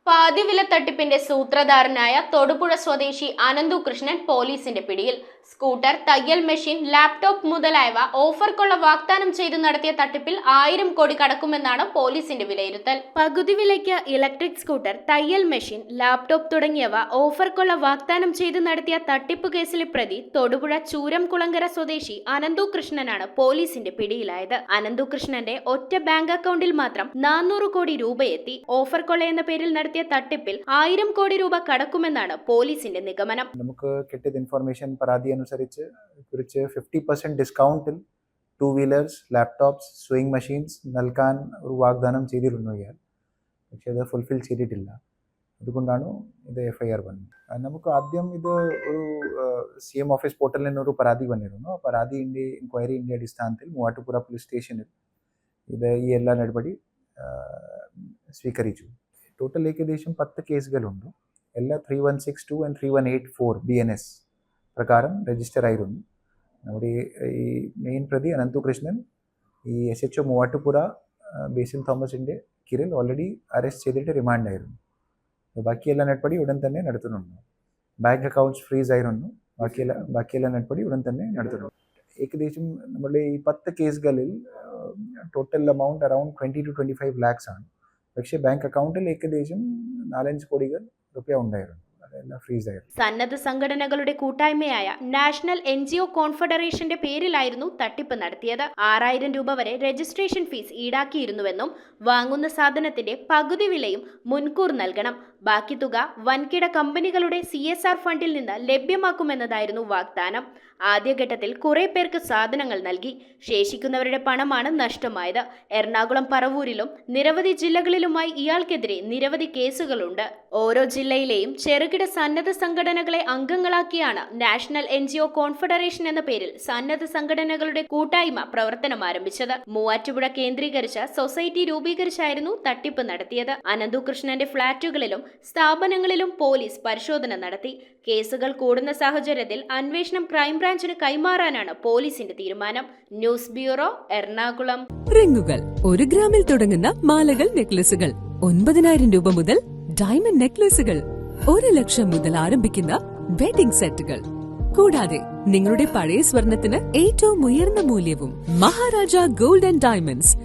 പാതിവില തട്ടിപ്പിന്റെ സൂത്രധാരനായ തൊടുപുഴ സ്വദേശി അനന്തു കൃഷ്ണൻ പോലീസിന്റെ പിടിയിൽ. സ്കൂട്ടർ, തയ്യൽ മെഷീൻ, ലാപ്ടോപ്പ് മുതലായവ ഓഫർക്കുള്ള വാഗ്ദാനം ചെയ്തു നടത്തിയ തട്ടിപ്പിൽ 1000 കോടി കടക്കുമെന്നാണ് പോലീസിന്റെ വിലയിരുത്തൽ. പകുതി വിലയ്ക്ക് ഇലക്ട്രിക് സ്കൂട്ടർ, തയ്യൽ മെഷീൻ, ലാപ്ടോപ്പ് തുടങ്ങിയവ ഓഫർക്കുള്ള വാഗ്ദാനം ചെയ്തു നടത്തിയ തട്ടിപ്പ് കേസിലെ പ്രതി തൊടുപുഴ ചൂരംകുളങ്ങര സ്വദേശി അനന്തു കൃഷ്ണനാണ് പോലീസിന്റെ പിടിയിലായത്. അനന്തു കൃഷ്ണന്റെ ഒറ്റ ബാങ്ക് അക്കൗണ്ടിൽ മാത്രം 400 കോടി രൂപയെത്തി. ഓഫർ കൊള്ള എന്ന പേരിൽ നടത്തിയ തട്ടിപ്പിൽ 1000 കോടി രൂപ കടക്കുമെന്നാണ് പോലീസിന്റെ നിഗമനം. നമുക്ക് കിട്ടിയ ഇൻഫർമേഷൻ പരാതി അനുസരിച്ച് 50% ഡിസ്കൗണ്ടിൽ 2 വീലേഴ്സ്, ലാപ്ടോപ്സ്, സ്വിംഗ് മെഷീൻസ് നൽകാൻ ഒരു വാഗ്ദാനം ചെയ്തിരുന്നു ഇയാൾ. പക്ഷേ അത് ഫുൾഫിൽ ചെയ്തിട്ടില്ല. അതുകൊണ്ടാണ് ഇത് FIR വന്നത്. നമുക്ക് ആദ്യം ഇത് ഒരു CM ഓഫീസ് പോർട്ടലിൽ നിന്നൊരു പരാതി വന്നിരുന്നു. ആ പരാതിൻ്റെ ഇൻക്വയറിൻ്റെ അടിസ്ഥാനത്തിൽ മൂവാറ്റുപുഴ പോലീസ് സ്റ്റേഷനിൽ ഈ എല്ലാ നടപടി സ്വീകരിച്ചു. ടോട്ടൽ ഏകദേശം 10 കേസുകളുണ്ട്. എല്ലാ 3162 and 3184 BNS പ്രകാരം രജിസ്റ്റർ ആയിരുന്നു. നമ്മുടെ ഈ മെയിൻ പ്രതി അനന്തു കൃഷ്ണൻ ഈ SHO മൂവാറ്റുപുഴ ബേസിൽ തോമസിൻ്റെ കീഴിൽ ഓൾറെഡി അറസ്റ്റ് ചെയ്തിട്ട് റിമാൻഡായിരുന്നു. ബാക്കിയെല്ലാം നടപടി ഉടൻ തന്നെ നടത്തുന്നുണ്ട്. ബാങ്ക് അക്കൗണ്ട്സ് ഫ്രീസ് ആയിരുന്നു. ബാക്കിയെല്ലാം നടപടി ഉടൻ തന്നെ നടത്തുന്നുണ്ട്. ഏകദേശം നമ്മുടെ ഈ 10 കേസുകളിൽ total amount around 20 to 25 lakhs ആണ്. പക്ഷേ ബാങ്ക് അക്കൗണ്ടിൽ ഏകദേശം 4-5 കോടി രൂപ ഉണ്ടായിരുന്നു. അതെല്ലാം ഫ്രീസ് ആയിരുന്നു. സന്നദ്ധ സംഘടനകളുടെ കൂട്ടായ്മയായ നാഷണൽ NGO കോൺഫെഡറേഷന്റെ പേരിലായിരുന്നു തട്ടിപ്പ് നടത്തിയത്. 6000 രൂപ വരെ രജിസ്ട്രേഷൻ ഫീസ് ഈടാക്കിയിരുന്നുവെന്നും വാങ്ങുന്ന സാധനത്തിന്റെ പകുതി വിലയും മുൻകൂർ നൽകണം, ബാക്കി തുക വൻകിട കമ്പനികളുടെ CSR ഫണ്ടിൽ നിന്ന് ലഭ്യമാക്കുമെന്നതായിരുന്നു വാഗ്ദാനം. ആദ്യഘട്ടത്തിൽ കുറെ പേർക്ക് സാധനങ്ങൾ നൽകി. ശേഷിക്കുന്നവരുടെ പണമാണ് നഷ്ടമായത്. എറണാകുളം, പറവൂരിലും നിരവധി ജില്ലകളിലുമായി ഇയാൾക്കെതിരെ നിരവധി കേസുകളുണ്ട്. ഓരോ ജില്ലയിലെയും ചെറുകിട സന്നദ്ധ സംഘടനകളെ അംഗങ്ങളാക്കിയാണ് നാഷണൽ NGO കോൺഫെഡറേഷൻ എന്ന പേരിൽ സന്നദ്ധ സംഘടനകളുടെ കൂട്ടായ്മ പ്രവർത്തനം ആരംഭിച്ചത്. മൂവാറ്റുപുഴ കേന്ദ്രീകരിച്ച സൊസൈറ്റി രൂപീകരിച്ചായിരുന്നു തട്ടിപ്പ് നടത്തിയത്. അനന്തു കൃഷ്ണന്റെ ഫ്ളാറ്റുകളിലും സ്ഥാപനങ്ങളിലും പോലീസ് പരിശോധന നടത്തി. കേസുകൾ കൂടുന്ന സാഹചര്യത്തിൽ അന്വേഷണം ക്രൈംബ്രാഞ്ചിന് കൈമാറാനാണ് പോലീസിന്റെ തീരുമാനം. News bureau, Ernakulam. റിങ്ങുകൾ 1 ഗ്രാമിൽ തുടങ്ങുന്ന മാലകൾ, നെക്ലസുകൾ 9000 രൂപ മുതൽ ഡയമണ്ട് നെക്ലസുകൾ 1 ലക്ഷം മുതൽ ആരംഭിക്കുന്ന വെഡിംഗ് സെറ്റുകൾ. കൂടാതെ നിങ്ങളുടെ പഴയ സ്വർണത്തിന് ഏറ്റവും ഉയർന്ന മൂല്യവും. Maharaja gold and diamonds